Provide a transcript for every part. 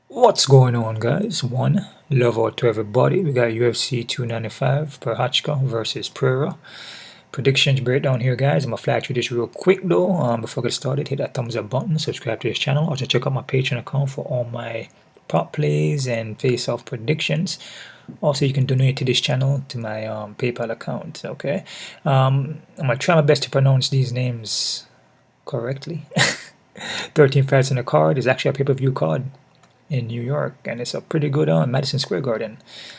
What's going on, guys? One, love out to everybody. We got UFC 295, Procha versus Pereira. Predictions breakdown here, guys. I'm gonna fly through this real quick though. Before I get started, hit that thumbs up button, subscribe to this channel. Also check out my Patreon account for all my prop plays and face-off predictions. Also, you can donate to this channel to my PayPal account. Okay, I'm gonna try my best to pronounce these names correctly. 13 fights in the card is actually a pay-per-view card in New York, and it's a pretty good Madison Square Garden.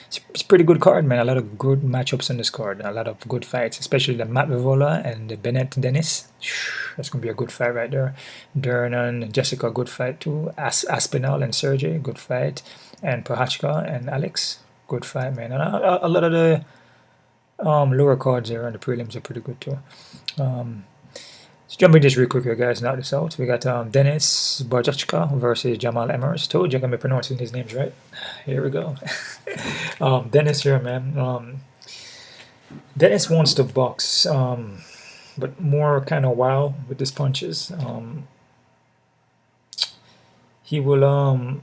It's a pretty good card, man. A lot of good matchups on this card, a lot of good fights, especially the Matt Vivola and the Bennett Dennis. That's gonna be a good fight right there. Dern and Jessica, good fight too. Aspinall and Sergey, good fight, and Prochazka and Alex, good fight, man. And a lot of the lower cards here and the prelims are pretty good too. Let's jump in this real quick here, guys. Knock this out. We got Dennis Borshchev versus Jamall Emmers. Told you I'm gonna be pronouncing these names right. Here we go. Dennis here, man. Dennis wants to box, but more kind of wild with his punches. He will,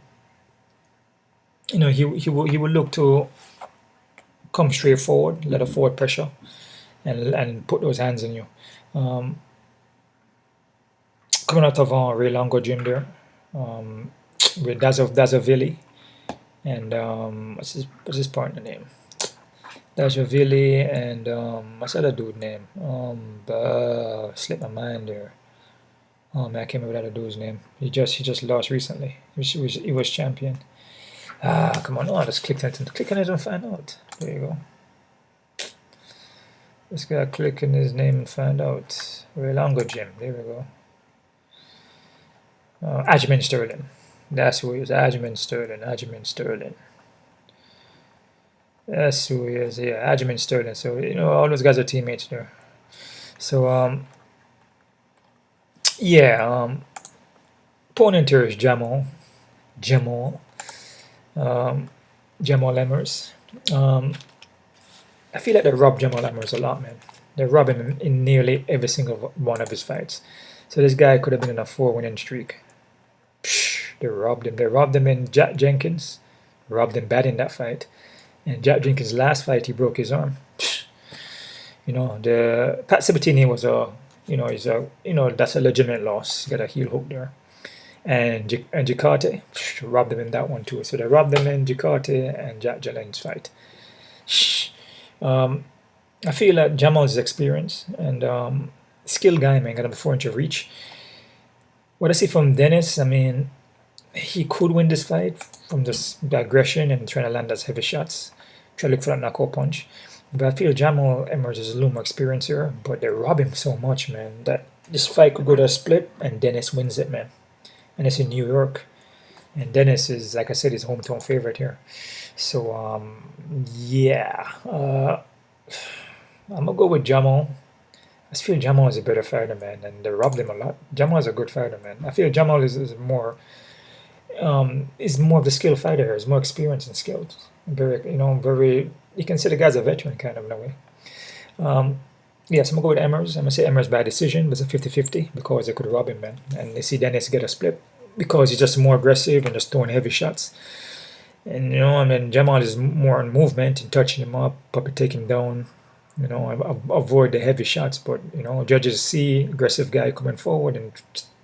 he will look to come straight forward, let a forward pressure, and put those hands on you. Coming out of Ray Longo gym there, with Dazovili and what's his partner name? Dazovili and what's the other dude name? Slipped my mind there. Oh man, I can't remember that other dude's name. He just lost recently. He was champion. Come on, oh, just click on it and find out. There you go. Just gotta click in his name and find out. Ray Longo gym. There we go. Aljamain Sterling. That's who he is. Aljamain Sterling. That's who he is. Yeah, Aljamain Sterling. So all those guys are teammates there. So yeah. Opponent here is Jamall Emmers. I feel like they rob Jamall Emmers a lot, man. They rob him in nearly every single one of his fights. So this guy could have been in a 4-winning streak. They robbed him. They robbed him in Jack Jenkins. Robbed him bad in that fight. And Jack Jenkins' last fight, he broke his arm. The Pat Sabatini was that's a legitimate loss. He got a heel hook there. And Jakarta robbed them in that one too. So they robbed them in Jakarta and Jack Jalen's fight. I feel like Jamall's experience and skill guy, man, got a 4-inch of reach. What I see from Dennis, I mean, he could win this fight from the aggression and trying to land those heavy shots, try to look for that knockout punch. But I feel Jamall Emmers is a little more experienced here, but they rob him so much, man, that this fight could go to a split and Dennis wins it, man. And it's in New York, and Dennis is, like I said, his hometown favorite here. So yeah, I'm gonna go with Jamall. I feel Jamall is a better fighter, man, and they robbed him a lot. Jamall is a good fighter, man. I feel Jamall is more of the skill fighter. Is more experienced and skilled. Very. You can say the guy's a veteran, kind of in a way. Yes, I'm gonna go with Emmers. I'm gonna say Emmers by decision, but it's a 50-50 because they could rob him, man. And they see Dennis get a split because he's just more aggressive and just throwing heavy shots. And Jamall is more on movement and touching him up, probably take him down. Avoid the heavy shots, but judges see aggressive guy coming forward and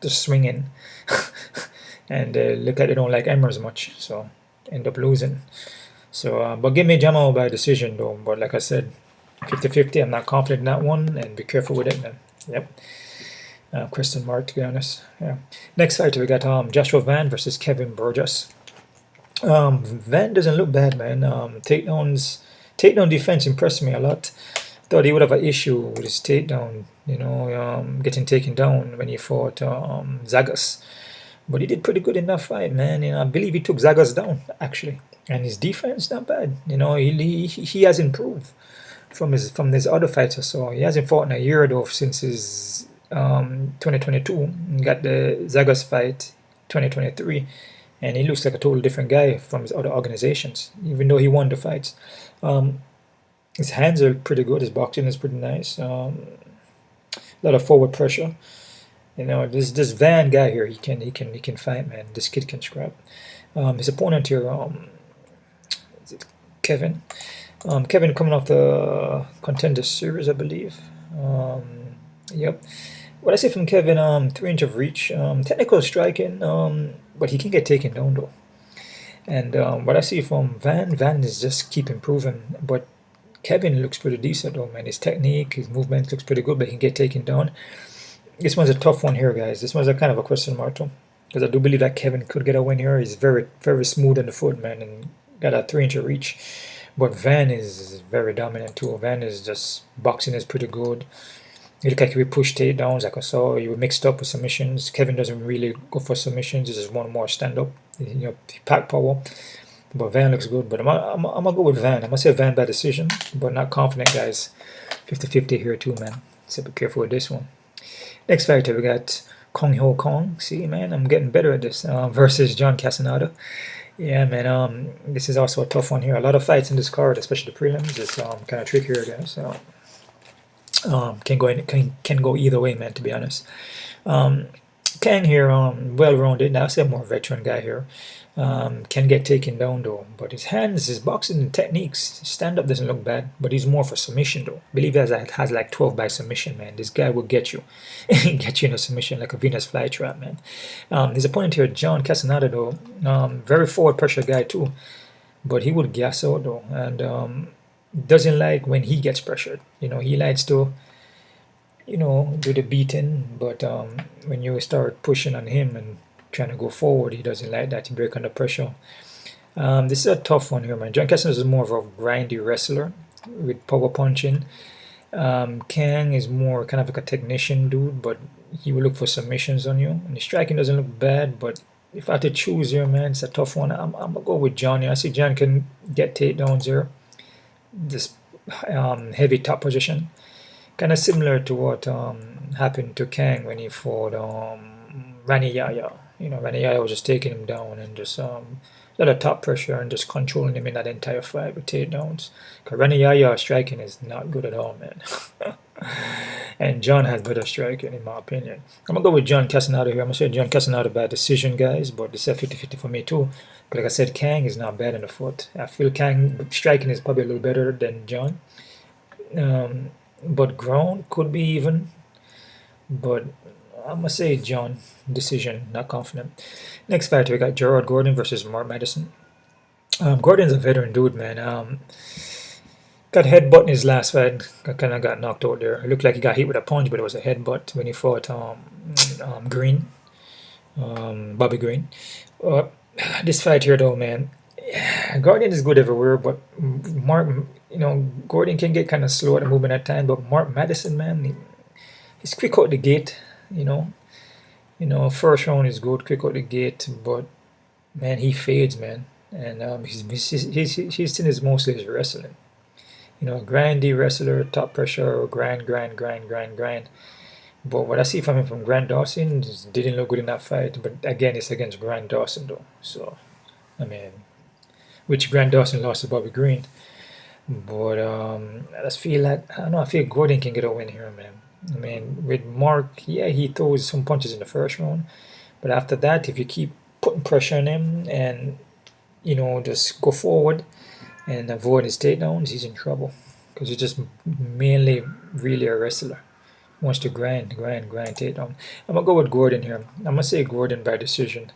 just swinging, and look at they don't like Emmers much, so end up losing. So, but give me Jamall by decision though. But like I said, 50-50. I'm not confident in that one, and be careful with it, man. Yep. Question mark, to be honest. Yeah. Next fight we got Joshua Van versus Kevin Burgess. Van doesn't look bad, man. Takedown defense impressed me a lot. Thought he would have an issue with his takedown, getting taken down when he fought Zagas. But he did pretty good in that fight, man. I believe he took Zagas down, actually. And his defense, not bad. He has improved from his other fights. So he hasn't fought in a year, though, since his 2022. He got the Zagas fight 2023. And he looks like a total different guy from his other organizations, even though he won the fights. His hands are pretty good. His boxing is pretty nice. A lot of forward pressure. This Van guy here, he can fight, man. This kid can scrap. His opponent here, is it Kevin? Kevin coming off the Contender Series, I believe. Yep. What I see from Kevin, 3-inch of reach, technical striking, but he can get taken down though. And what I see from Van is just keep improving. But Kevin looks pretty decent though, man. His technique, his movement looks pretty good, but he can get taken down. This one's a tough one here, guys. This one's a kind of a question mark too, because I do believe that Kevin could get a win here. He's very, very smooth on the foot, man, and got a 3-inch of reach. But Van is very dominant too. Van is just, boxing is pretty good. He look like he would push takedowns, like I saw. He would mixed up with submissions. Kevin doesn't really go for submissions. He just one more stand up. You know, he pack power. But Van looks good. But I'm gonna go with Van. I'm gonna say Van by decision, but not confident, guys. 50-50 here too, man. So be careful with this one. Next fighter, we got Kong Ho Kong. See, man, I'm getting better at this. Versus John Castañeda. Yeah, man. This is also a tough one here. A lot of fights in this card, especially the prelims, is kind of trickier, guys. Can go either way, man. To be honest, Kang here, well-rounded. Now I say more veteran guy here. Can get taken down though, but his hands, his boxing techniques, stand-up doesn't look bad, but he's more for submission though. I believe he has like 12 by submission, man. This guy will get you, get you in a submission like a Venus flytrap, man. His opponent here, John Castañeda though, very forward pressure guy too, but he would gas out though, and doesn't like when he gets pressured. You know, he likes to, you know, do the beating, but when you start pushing on him and trying to go forward, he doesn't like that. He break under pressure. This is a tough one here, man. John Castañeda is more of a grindy wrestler with power punching. Kang is more kind of like a technician dude, but he will look for submissions on you. And the striking doesn't look bad, but if I had to choose here, man, it's a tough one. I'm gonna go with John here. I see John can get takedowns here. This heavy top position, kind of similar to what happened to Kang when he fought Rani Yahya. You know, Rani Yahya was just taking him down and just a lot of top pressure and just controlling him in that entire fight with takedowns. Because Rani Yahya striking is not good at all, man. And John has better striking, in my opinion. I'm going to go with John Castañeda here. I'm going to say John Castañeda by decision, guys, but this is 50-50 for me too. But like I said, Kang is not bad in the foot. I feel Kang striking is probably a little better than John. But ground could be even. But I'm going to say John, decision, not confident. Next fighter, we got Gerard Gordon versus Mark Madison. Gordon's a veteran dude, man. Got headbutt in his last fight. Kind of got knocked out there. It looked like he got hit with a punch, but it was a headbutt when he fought Green, Bobby Green. This fight here, though, man, Gordon is good everywhere, but Mark, you know, Gordon can get kind of slow at the movement at times. But Mark Madison, man, he's quick out the gate. You know, first round is good, quick out the gate, but man, he fades, man, and his thing is mostly his wrestling. You know, grindy wrestler, top pressure, grind. But what I see from him from Grant Dawson didn't look good in that fight. But again, it's against Grant Dawson though. So, I mean, which Grant Dawson lost to Bobby Green. But I just feel like, I don't know, I feel Gordon can get a win here, man. I mean, with Mark, yeah, he throws some punches in the first round. But after that, if you keep putting pressure on him and, you know, just go forward and avoid his takedowns, he's in trouble. Because he's just mainly really a wrestler. He wants to grind takedown. I'm going to go with Gordon here. I'm going to say Gordon by decision.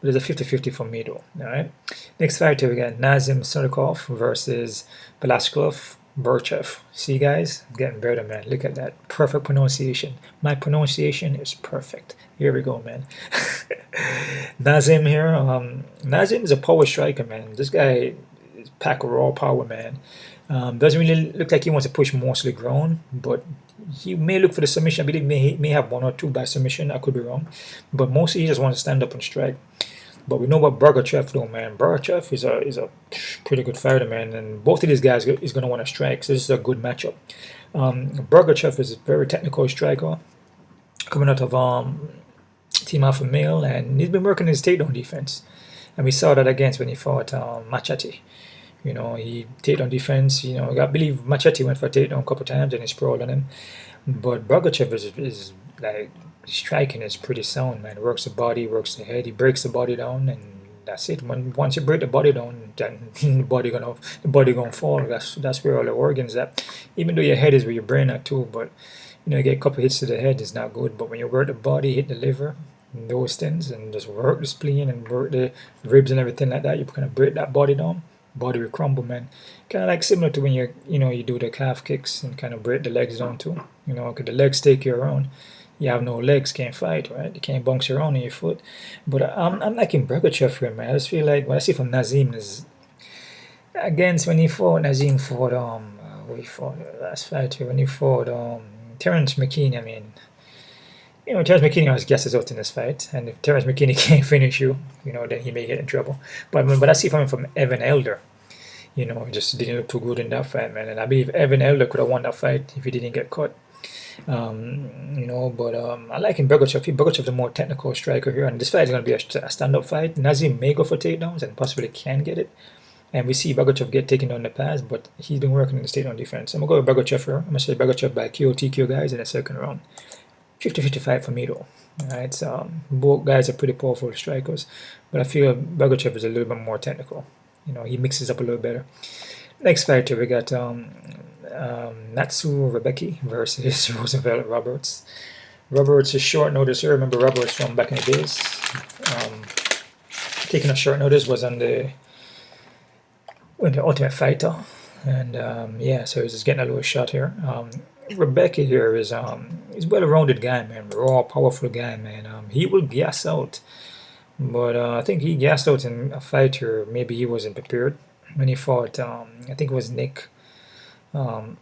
But it's a 50-50 for me, though. All right. Next fighter, we got Nazim Sadykhov versus Viacheslav Borshchev. See, guys? I'm getting better, man. Look at that. Perfect pronunciation. My pronunciation is perfect. Here we go, man. Nazim here. Nazim is a power striker, man. This guy is pack of raw power, man. Doesn't really look like he wants to push mostly ground, but he may look for the submission. I believe he may have one or two by submission. I could be wrong. But mostly he just wants to stand up and strike. But we know about Makhachev though, man. Makhachev is a pretty good fighter, man. And both of these guys is going to want to strike. So this is a good matchup. Makhachev is a very technical striker. Coming out of Team Alpha Male. And he's been working his takedown defense. And we saw that against when he fought Machete. You know, he takedown defense. You know, I believe Machete went for a takedown a couple times and he sprawled on him. But Makhachev is like, striking is pretty sound, man. Works the body, works the head. He breaks the body down and that's it. Once you break the body down, then the body gonna fall. That's where all the organs at. Even though your head is where your brain at too, but you know, you get a couple hits to the head, it's not good. But when you work the body, hit the liver, and those things, and just work the spleen and work the ribs and everything like that, you kind of break that body down. Body will crumble, man. Kind of like similar to when you do the calf kicks and kind of break the legs down too. You know, because the legs take you around. You have no legs, can't fight, right? You can't bounce around on your foot. But I'm liking Makhachev here, man. I just feel like what I see from Nazim is against when he fought Nazim fought we fought last fight here when he fought Terrence McKinney. I mean, you know, Terrence McKinney always guesses out in this fight, and if Terrence McKinney can't finish you, you know, then he may get in trouble. But I see from Evan Elder, you know, he just didn't look too good in that fight, man. And I believe Evan Elder could have won that fight if he didn't get caught. You know, but I like him. Makhachev the more technical striker here, and this fight is going to be a stand-up fight. Nazim may go for takedowns and possibly can get it, and we see Makhachev get taken down in the past, but he's been working in the takedown defense. I'm going to go with Makhachev here. I'm going to say Makhachev by KO TKO, guys, in the second round. 50-55 for me though. Alright, so both guys are pretty powerful strikers, but I feel Makhachev is a little bit more technical. You know, he mixes up a little better. Next fighter, we got Natsu Rebecki versus Roosevelt Roberts. Roberts is short notice here. Remember Roberts from back in the days. Taking a short notice was on the Ultimate Fighter, and yeah, so he's just getting a little shot here. Rebecki here is he's well-rounded guy, man. Raw, powerful guy, man. He will gas out, but I think he gassed out in a fight here. Maybe he wasn't prepared when he fought. I think it was Nick. Didn't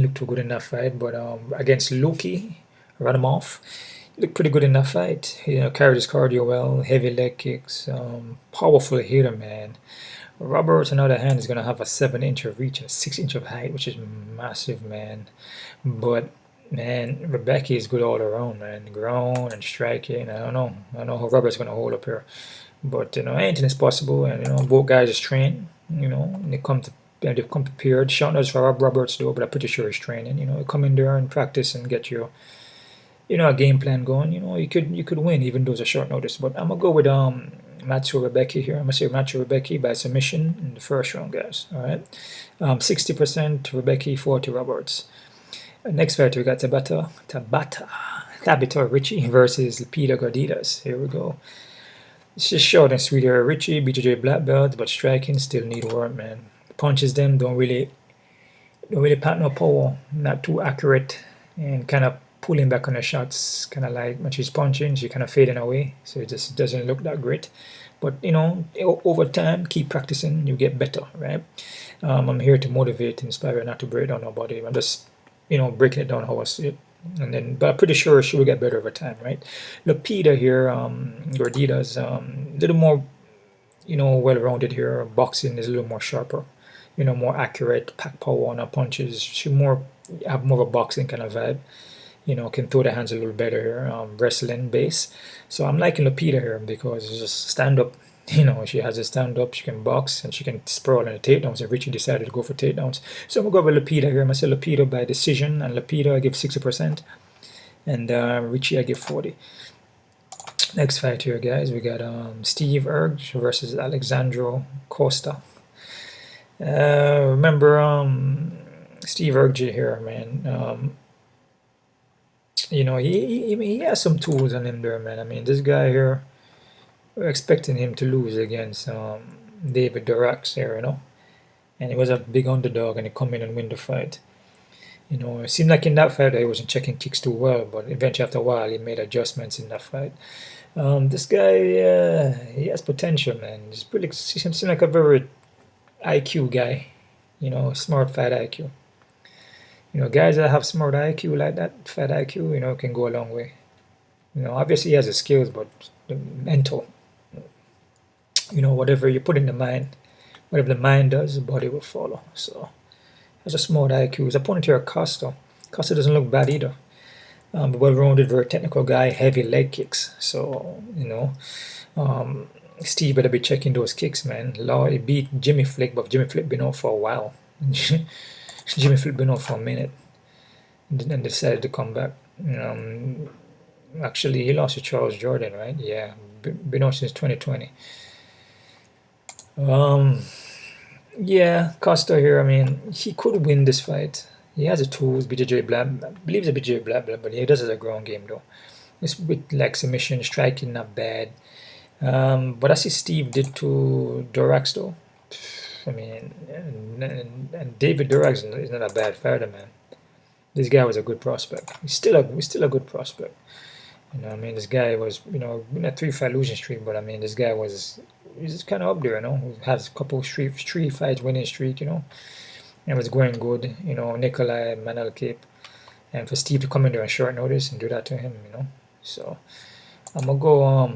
look too good in that fight, but against Luque, ran him off. He looked pretty good in that fight. You know, carried his cardio well, heavy leg kicks, powerful hitter, man. Roberts, on the other hand, is going to have a 7-inch of reach and a 6-inch of height, which is massive, man. But, man, Rebecki is good all around, man. Ground and striking. I don't know how Roberts is going to hold up here. But, you know, anything is possible. And, you know, both guys is trained, you know, and they've come prepared. Short notice for Roberts, though, but I'm pretty sure he's training. You know, you come in there and practice and get your, you know, a game plan going. You know, you could win, even though it's a short notice. But I'm going to go with Mateusz Rebecki here. I'm going to say Mateusz Rebecki by submission in the first round, guys. All right. 60% Rebecki, 40 Roberts. Next fight, we got Tabata Ricci versus Loopy Godinez. Here we go. It's just short and sweet here. Ricci, BJJ black belt, but striking still need work, man. Punches them don't really pack no power, not too accurate, and kind of pulling back on the shots, kind of like when she's punching, she kind of fading away, so it just doesn't look that great. But you know, over time, keep practicing, you get better, right? I'm here to motivate, inspire, not to break down nobody. I'm just, you know, breaking it down how I see it, and then, but I'm pretty sure she will get better over time, right? Loopy here, Godinez, a little more, you know, well-rounded here. Boxing is a little more sharper, you know, more accurate, pack power on her punches. She have more of a boxing kind of vibe. You know, can throw the hands a little better here, wrestling base. So I'm liking Loopy here because it's just stand up. You know, she has a stand up, she can box, and she can sprawl in the takedowns. And Richie decided to go for takedowns. So I'm going to go with Loopy here. I'm going to say Loopy by decision, and Loopy I give 60%. And Richie I give 40. Next fight here, guys, we got Steve Erceg versus Alexandro Costa. Remember Steve Erceg here, man. You know, he has some tools on him there, man. I mean, this guy here, we're expecting him to lose against David Dorax here, you know. And he was a big underdog, and he come in and win the fight. You know, it seemed like in that fight he wasn't checking kicks too well, but eventually after a while he made adjustments in that fight. This guy, he has potential, man. He seems like a very IQ guy, you know, smart fight IQ. You know, guys that have smart IQ like that, fat IQ, you know, can go a long way. You know, obviously he has the skills, but the mental, you know, whatever you put in the mind, whatever the mind does, the body will follow. So, has a smart IQ. His opponent here, Costa. Costa doesn't look bad either. Well-rounded, very technical guy, heavy leg kicks. So, you know, Steve better be checking those kicks, man. He beat Jimmy Flick, but Jimmy Flick been out for a while. Jimmy Flick been out for a minute, and then decided to come back. Actually, he lost to Charles Jordan, right? Yeah, been on since 2020. Yeah, Costa here. I mean, he could win this fight. He has the tools. BJJ Blab, I believe it's a BJJ Blab, but he does has a ground game though. It's with like submission, striking not bad. But I see Steve did to Dorax though. I mean, and David Dorax is not a bad fighter, man. This guy was a good prospect. He's still a good prospect. You know, I mean, this guy was, you know, in a 3-fight losing streak, but I mean, this guy he's kind of up there, you know. He has a couple three fights winning streak, you know, and was going good, you know. Nikolai Manel Cape, and for Steve to come in there on short notice and do that to him, you know. So I'm gonna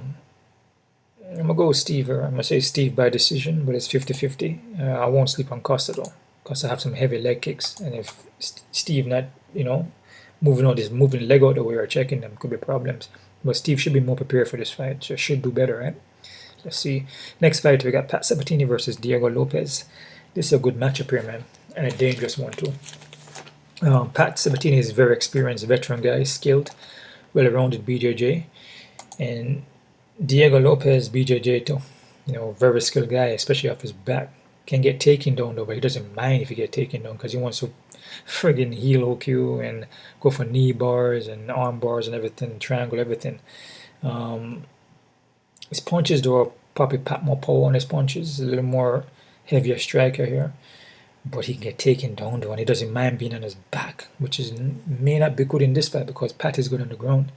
go with Steve here. I'm gonna say Steve by decision, but it's 50-50. I won't sleep on Costa though. Costa have some heavy leg kicks, and if Steve not, you know, moving the leg out the way or checking them could be problems. But Steve should be more prepared for this fight, so should do better, right? Let's see. Next fight we got Pat Sabatini versus Diego Lopez. This is a good matchup here, man, and a dangerous one too. Pat Sabatini is a very experienced veteran guy, skilled, well-rounded BJJ, and Diego Lopez BJJ too. You know, very skilled guy, especially off his back. Can get taken down though, but he doesn't mind if he get taken down because he wants to friggin' heel OQ and go for knee bars and arm bars and everything, triangle everything. His punches though probably pack more power on his punches, a little more heavier striker here, but he can get taken down though, and he doesn't mind being on his back, which may not be good in this fight because Pat is good on the ground,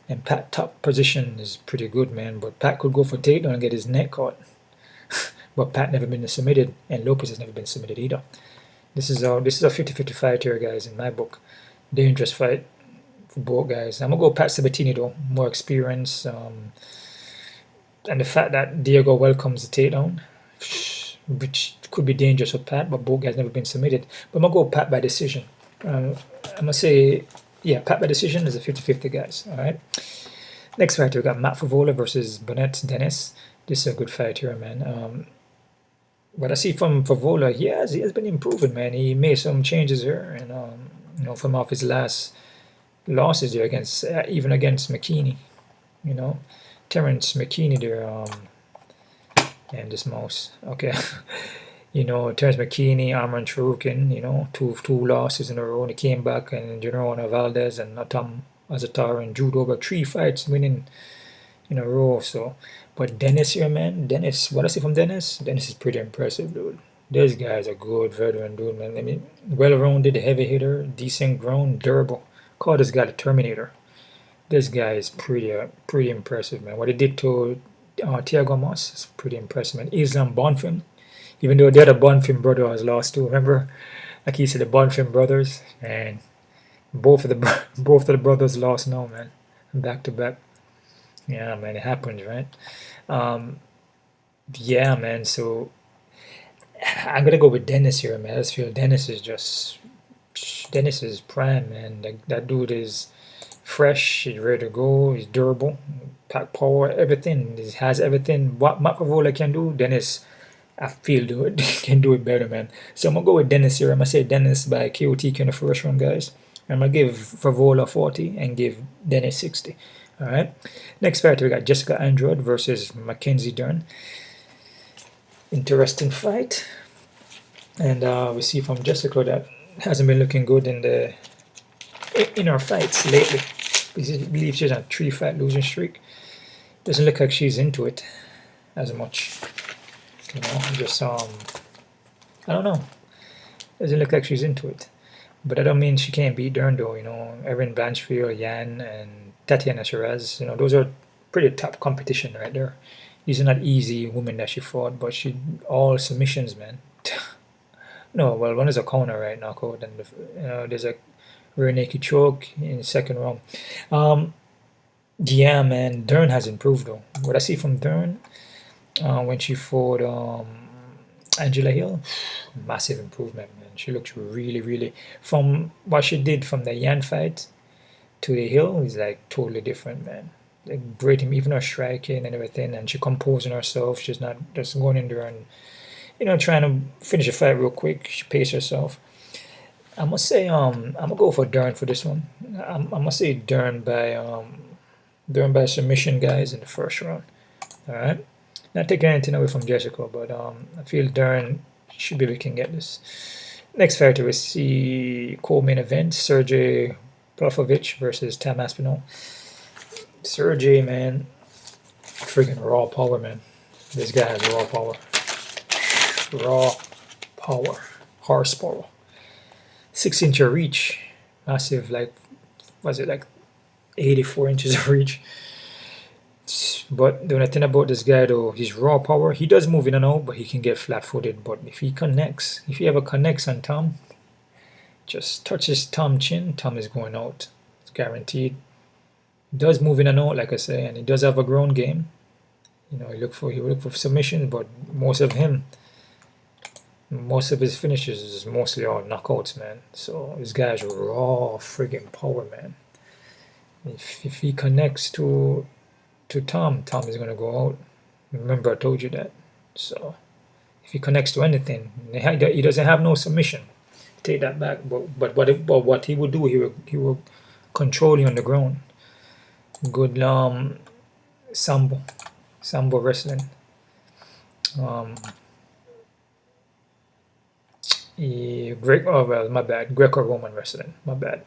and Pat top position is pretty good, man. But Pat could go for takedown and get his neck caught. But Pat never been submitted, and Lopez has never been submitted either. This is a 50-50 fight here, guys, in my book. Dangerous fight for both guys. I'm gonna go Pat Sabatini though, more experience, and the fact that Diego welcomes the takedown, which could be dangerous for Pat, but both guys never been submitted. But I'm gonna go Pat by decision. I'm gonna say, yeah, Pat by decision is a 50-50, guys. All right. Next fight we got Matt Favola versus Benoît Dennis. This is a good fight here, man. What I see from Favola, he has been improving, man. He made some changes here, and you know, from off his last losses there against even against McKinney, you know, Terrence McKinney there, and this mouse, okay, you know, Terrence McKinney, Arman Charukin, you know, two losses in a row, and he came back, and General Valdez and Atam Azatar and Judo, but 3 fights winning in a row. So, but Dennis here, man, what I see from Dennis is pretty impressive, dude. This guy is a good veteran, dude, man. I mean, well-rounded, heavy hitter, decent ground, durable. Call this guy the Terminator. This guy is pretty impressive, man. What he did to Thiago Moss is pretty impressive, man. Islam Bonfim, even though the other Bonfim brother has lost too. Remember, like he said, the Bonfim brothers, and both of the brothers lost now, man, back to back. Yeah, man, it happens, right? Yeah, man. So I'm gonna go with Dennis here, man. I just feel Dennis is prime, man. That dude is fresh. He's ready to go. He's durable, pack power, everything. He has everything. What Matt Favola can do, Dennis, I feel can do it better, man. So I'm gonna go with Dennis here. I'm gonna say Dennis by KOTK in the first round, guys. I'm gonna give Favola 40 and give Dennis 60. All right. Next fight we got Jessica Andrade versus Mackenzie Dern. Interesting fight, and we see from Jessica that hasn't been looking good in her fights lately. I believe she's on a 3-fight losing streak. Doesn't look like she's into it as much. You know, just I don't know. Doesn't look like she's into it. But I don't mean she can't beat Dern though. You know, Erin Blanchfield, Yan, and Tatiana Shiraz. You know, those are pretty top competition right there. These are not easy women that she fought, but she all submissions, man. No, well, one is a counter right knockout, and there's a rear naked choke in the second round. Yeah, man, Dern has improved though. What I see from Dern when she fought Angela Hill, massive improvement, man. She looks really, from what she did from the Yan fight to the Hill is like totally different, man. Like great, even her striking and everything, and she composing herself. She's not just going in there and, you know, trying to finish a fight real quick. She paced herself. I must say, I'm gonna go for Dern for this one. I'm gonna say Dern by Dern by submission, guys, in the first round. Alright. Not taking anything away from Jessica, but I feel Dern should be able to get this. Next fighter we see co-main event, Sergey Pavlovich versus Tam Aspinall. Sergey, man, freaking raw power, man. This guy has raw power. Raw power. Horsepower. 6-inch reach. Massive, like, was it like 84 inches of reach? But the only thing about this guy, though, his raw power, he does move in and out, but he can get flat-footed. But if he connects, if he ever connects on Tom, just touches Tom's chin, Tom is going out. It's guaranteed. He does move in and out, like I say, and he does have a ground game. You know, he will look for submission, but most of his finishes is mostly all knockouts, man. So this guy's raw friggin' power, man. If he connects to Tom is gonna go out. Remember, I told you that. So if he connects to anything, he doesn't have no submission. Take that back. But what he would do, he will control you on the ground. Good sambo wrestling. My bad. Greco-Roman wrestling. My bad.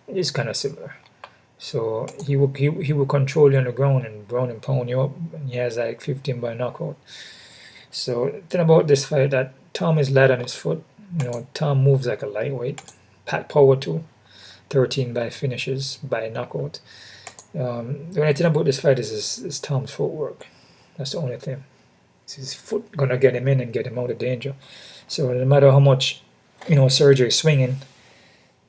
It's kind of similar. So he will control you on the ground and pound you up, and he has like 15 by knockout. So the thing about this fight that Tom is light on his foot. You know, Tom moves like a lightweight. Pack power too. 13 by finishes by knockout. The only thing about this fight is Tom's footwork. That's the only thing. It's his foot gonna get him in and get him out of danger. So no matter how much, you know, Sergey is swinging,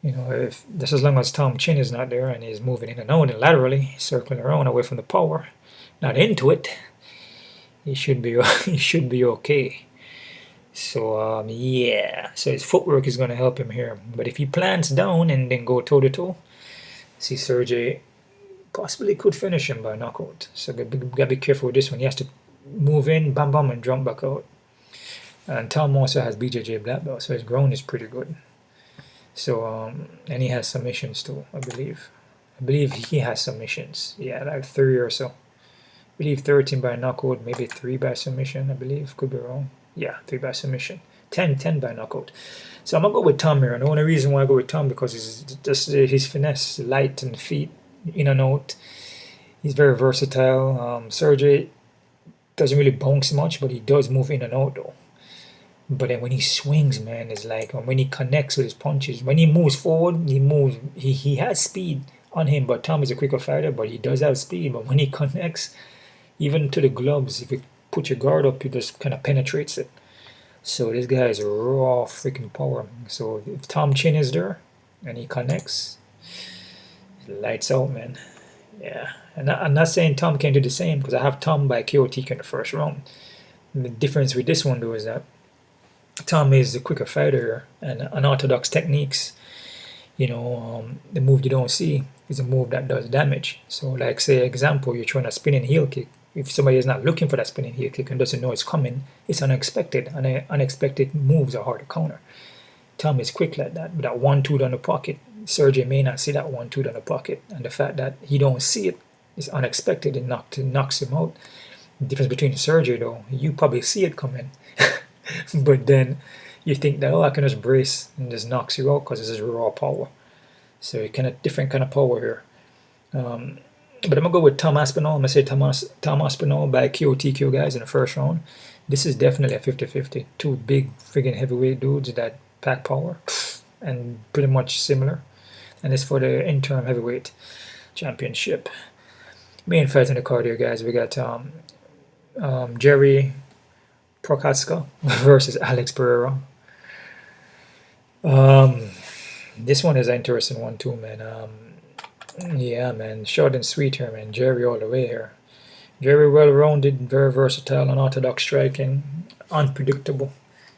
you know, if just as long as Tom's chin is not there and he's moving in and out and laterally, circling around away from the power, not into it, he should be okay. So yeah, so his footwork is gonna help him here. But if he plants down and then go toe to toe, see Sergey possibly could finish him by knockout. So gotta be careful with this one. He has to move in, bam bam, and jump back out. And Tom also has BJJ black belt, so his ground is pretty good. So and he has submissions too, I believe. I believe he has submissions. Yeah, like 3 or so. I believe 13 by knockout, maybe 3 by submission, I believe. Could be wrong. Yeah, 3 by submission. 10 by knockout. So I'm gonna go with Tom here. And the only reason why I go with Tom because he's just his finesse, light and feet, in and out. He's very versatile. Sergey doesn't really bounce much, but he does move in and out though. But then when he swings, man, it's like when he connects with his punches, when he moves forward, he has speed on him, but Tom is a quicker fighter, but he does have speed. But when he connects, even to the gloves, if you put your guard up, he just kind of penetrates it. So this guy is raw freaking power. So if Tom Chin is there and he connects, lights out, man. Yeah, and I'm not saying Tom can't do the same because I have Tom by KOTK in the first round. And the difference with this one though is that Tom is the quicker fighter and unorthodox techniques. You know, the move you don't see is a move that does damage. So like say example, you're throwing a spinning heel kick. If somebody is not looking for that spinning heel kick and doesn't know it's coming, it's unexpected. And unexpected moves are hard to counter. Tom is quick like that, with that 1-2 down the pocket. Sergey may not see that 1-2 down the pocket. And the fact that he don't see it is unexpected and knocks him out. The difference between Sergey though, you probably see it coming. But then you think that, oh, I can just brace and just knocks you out because this is raw power. So kind of different kind of power here. But I'm going to go with Tom Aspinall. I'm going to say Tom Aspinall by KOTK, guys, in the first round. This is definitely a 50-50. Two big friggin' heavyweight dudes that pack power and pretty much similar. And it's for the interim heavyweight championship. Main fight in the card here, guys. We got Jiří Procházka versus Alex Pereira. This one is an interesting one too, man. Yeah, man, short and sweet here, man. Jiří all the way here. Jiří well-rounded, very versatile, unorthodox striking, unpredictable.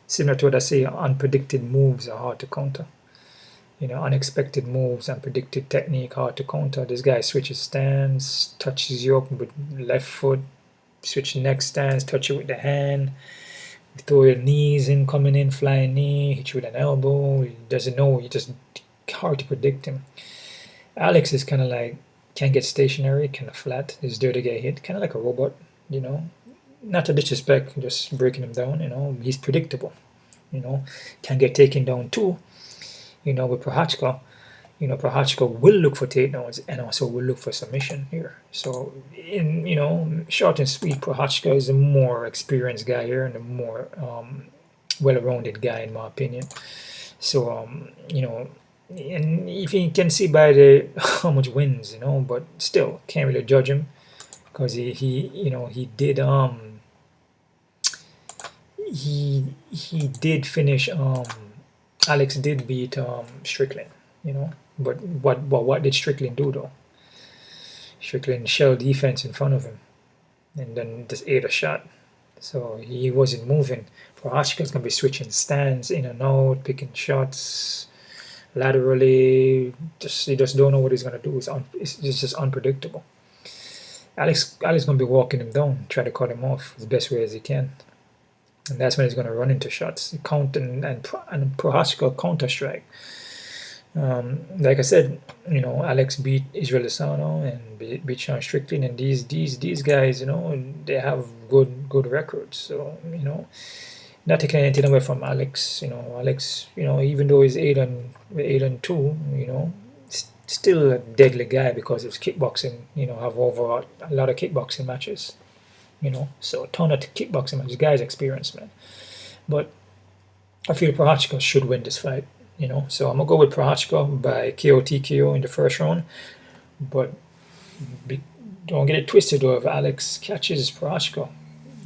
Similar to what I say, unpredicted moves are hard to counter. You know, unexpected moves, unpredicted technique, hard to counter. This guy switches stance, touches you up with left foot, switch next stance, touch you with the hand, throw your knees in, coming in, flying knee, hit you with an elbow. He doesn't know, you just hard to predict him. Alex is kind of like Can't get stationary, kind of flat. Is there to get hit, kind of like a robot, you know. Not to disrespect, just breaking him down, you know. He's predictable, you know. Can get taken down too, you know. With Prochazka, you know, Prochazka will look for takedowns and also will look for submission here. So, in, you know, short and sweet, Prochazka is a more experienced guy here and a more well-rounded guy in my opinion. So, you know, and if you can see by the how much wins, you know, but still can't really judge him because he you know, he did finish Alex did beat Strickland, you know. But what did Strickland do though? Strickland shell defense in front of him and then just ate a shot. So he wasn't moving. Prochazka's gonna be switching stands in and out, picking shots laterally. He just don't know what he's gonna do. It's just unpredictable. Alex gonna be walking him down, try to cut him off the best way as he can, and that's when he's gonna run into shots. Count and Prochazka counter strike. Like I said, you know, Alex beat Israel Adesanya and beat Sean Strickland, and these guys, you know, they have good records. So, you know, not taking anything away from Alex. You know, even though he's 8-2, you know, still a deadly guy because of kickboxing. You know, have over a lot of kickboxing matches. You know, so a ton of kickboxing matches. Guy's experienced, man. But I feel Prochazka should win this fight. You know, so I'm gonna go with Prochazka by KO TKO in the first round, but don't get it twisted though. If Alex catches Prochazka,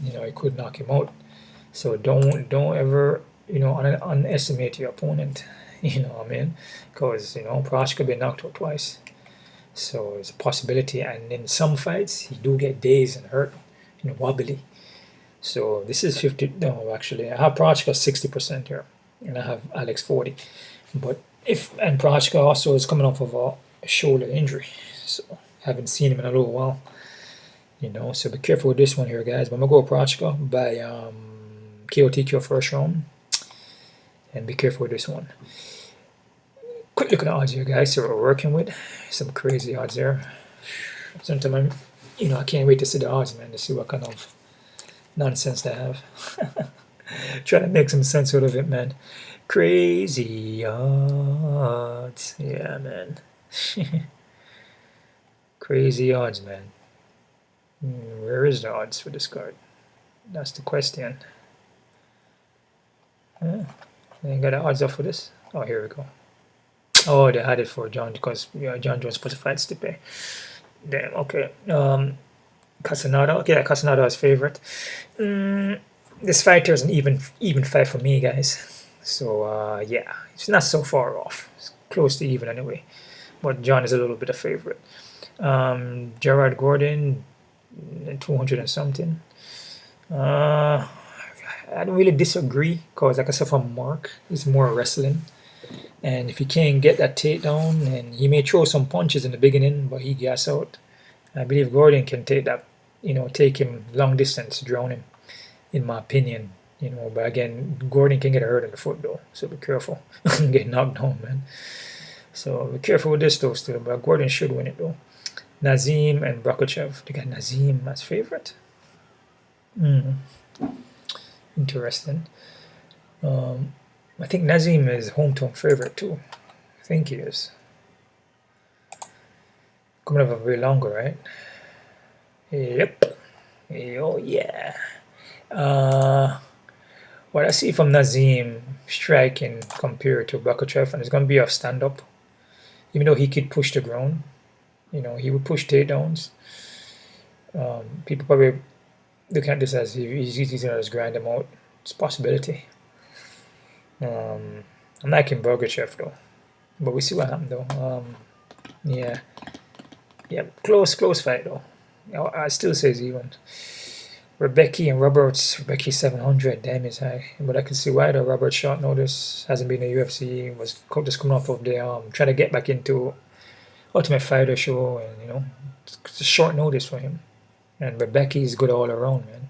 you know, he could knock him out. So don't ever, you know, underestimate your opponent. You know what I mean? Because, you know, Prochazka been knocked out twice, so it's a possibility. And in some fights, he do get dazed and hurt, you know, wobbly. So this is 50. No, actually, I have Prochazka 60% here, and I have Alex 40. But and Prochazka also is coming off of a shoulder injury, so I haven't seen him in a little while. You know, so be careful with this one here, guys. But I'm gonna go with Prochazka by KO TKO first round, and be careful with this one. Quick look at the odds here, guys. So we're working with some crazy odds there. Sometimes, you know, I can't wait to see the odds, man, to see what kind of nonsense they have. Trying to make some sense out of it, man. Crazy odds. Yeah, man. Crazy odds, man. Where is the odds for this card? That's the question. They ain't got the odds up for this. Oh, here we go. Oh, they had it for John because John Jones put a fight Stipe. Damn, okay. Castañeda. Okay, Castañeda is favorite. This fighter is an even fight for me, guys. So yeah, it's not so far off. It's close to even anyway. But John is a little bit of favorite. Gerard Gordon, 200 and something. I don't really disagree because, like I said, from Mark, it's more wrestling. And if he can't get that takedown, and he may throw some punches in the beginning, but he gas out. I believe Gordon can take that, you know, take him long distance, drown him, in my opinion. You know, but again, Gordon can get hurt in the foot though, so be careful. Get knocked down, man. So be careful with this though still, but Gordon should win it though. Nazim and Makhachev. They got Nazim as favorite. Interesting. I think Nazim is hometown favorite too. I think he is. Coming up a very longer, right? Yep. Oh yeah. What I see from Nazim striking compared to Makhachev, and it's going to be a stand-up. Even though he could push the ground, you know, he would push takedowns. People probably looking at this as he's going to just grind them out. It's a possibility. I'm liking Makhachev though, but we see what happened though. Yeah, close fight though. I still say it's even. Rebecca and Roberts. Rebecca 700, damn is high. But I can see why though. Robert short notice, hasn't been in the UFC, was just coming off of the trying to get back into Ultimate Fighter show, and you know, it's a short notice for him. And Rebecca is good all around, man.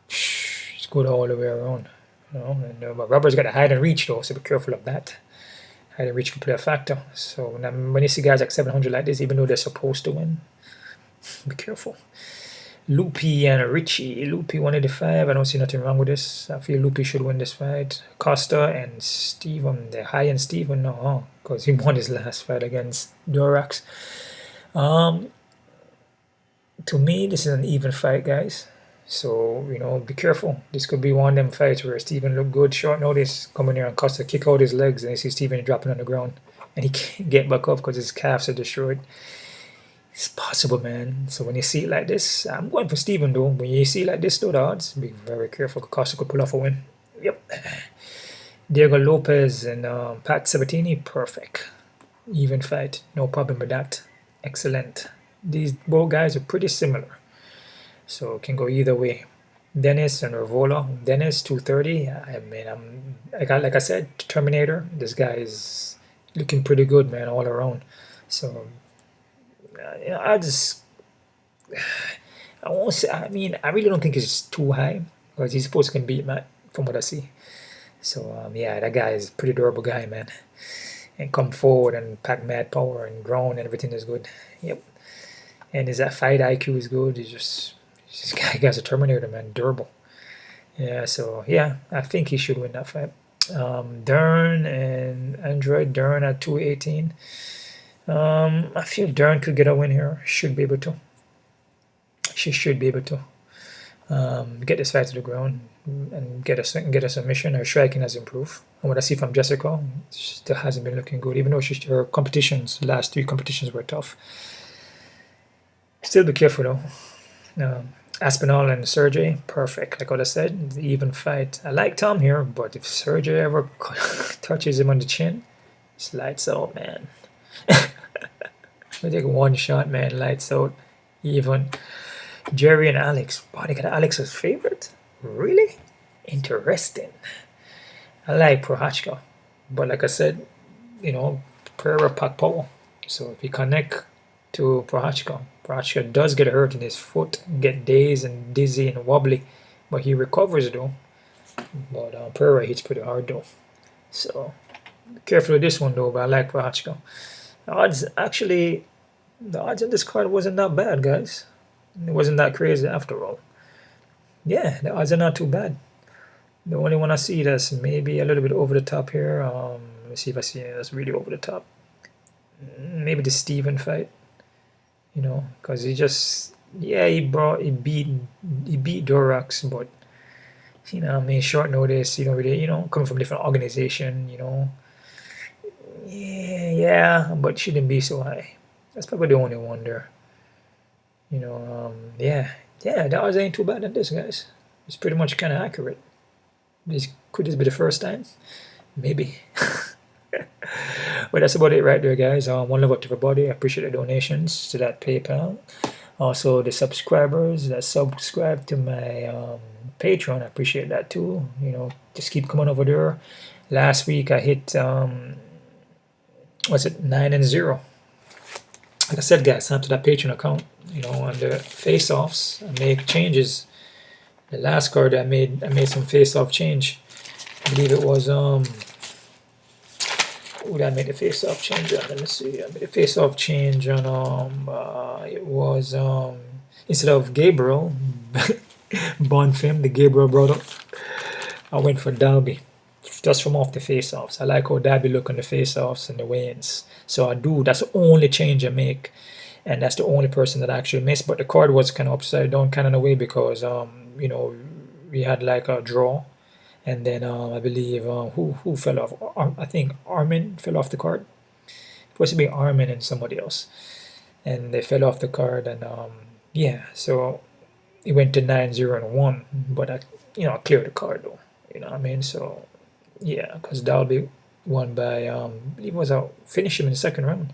She's good all the way around. You know, and but Robert's got a hide and reach though, so be careful of that. Height reach could play a factor. So when you see guys like 700 like this, even though they're supposed to win, be careful. Loopy and Richie. Loopy 185. I don't see nothing wrong with this. I feel Loopy should win this fight. Costa and Steven. The high-end Steven, no, because he won his last fight against Dorax. To me, this is an even fight, guys. So, you know, be careful. This could be one of them fights where Steven looked good, short notice, coming here and Costa kick out his legs, and you see Steven dropping on the ground, and he can't get back up because his calves are destroyed. It's possible, man. So when you see it like this, I'm going for Steven, though. When you see it like this, though, the odds, be very careful. Costa could pull off a win. Yep. Diego Lopez and Pat Sabatini, perfect. Even fight, no problem with that. Excellent. These both guys are pretty similar, so it can go either way. Dennis and Ravola. Dennis 230. I mean, like I said, Terminator. This guy is looking pretty good, man, all around. So you know, I won't say. I mean, I really don't think it's too high because he's supposed to can beat Matt from what I see. So yeah, that guy is a pretty durable guy, man, and come forward and pack mad power and ground and everything is good. Yep. And his that fight IQ is good. This guy's a Terminator, man, durable. Yeah, so yeah, I think he should win that fight. Dern and Android. Dern at 218. I feel Dern could get a win here. Should be able to. She should be able to get this fight to the ground and get a submission. Her striking has improved. And what I see from Jessica, she still hasn't been looking good, even though her competitions, last 3 competitions were tough. Still be careful though. Aspinall and Sergey, perfect. Like what I said, the even fight. I like Tom here, but if Sergey ever touches him on the chin, it's lights out, man. We take one shot, man, lights out. Even. Jerry and Alex. Wow, they got Alex's favorite? Really? Interesting. I like Prochazka, but like I said, you know, Pereira pack power. So if you connect to Prochazka does get hurt in his foot, get dazed and dizzy and wobbly, but he recovers though. But Pereira hits pretty hard though. So be careful with this one though, but I like Prochazka. The odds on this card wasn't that bad, guys. It wasn't that crazy after all. Yeah, the odds are not too bad. The only one I see that's maybe a little bit over the top here. Let's see if I see it that's really over the top. Maybe the Steven fight. You know, because he just, yeah, he beat Dorax, but you know, I mean, short notice. You don't really, you know, coming from a different organization. You know, yeah, but shouldn't be so high. That's probably the only one there. You know, yeah, the odds ain't too bad on this, guys. It's pretty much kind of accurate. Could this be the first time? Maybe. But that's about it right there, guys. One love up to everybody. I appreciate the donations to that PayPal. Also, the subscribers that subscribe to my Patreon, I appreciate that too. You know, just keep coming over there. Last week I hit 9 and 0. Like I said, guys, sign up to that Patreon account. You know, on the face-offs, I make changes. The last card I made some face-off change. I believe it was who did I make the face-off change on? Let me see. I made a face-off change on it was instead of Gabriel Bonfim, the Gabriel brother, I went for Dalby. Just from off the face-offs. I like how Dalby look on the face-offs and the weigh-ins. So that's the only change I make. And that's the only person that I actually missed. But the card was kind of upside down kind of in a way because you know, we had like a draw. And then I believe who fell off? I think Armin fell off the card. It was to be Armin and somebody else, and they fell off the card. And yeah, so it went to 9-0-1. But I cleared the card though. You know what I mean? So yeah, because Dalby won by I believe it was finish him in the second round.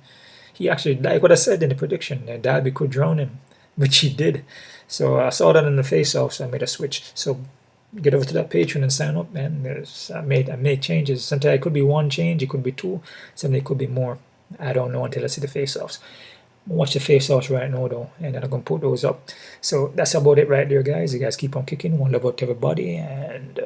He actually, like what I said in the prediction, Dalby could drown him, which he did. So I saw that in the face-off, so I made a switch. So get over to that Patreon and sign up, man. I made changes. Sometimes it could be one change, it could be 2, sometimes it could be more. I don't know until I see the face-offs. Watch the face-offs right now though, and then I'm gonna put those up. So that's about it right there, guys. You guys keep on kicking. One love out to everybody, and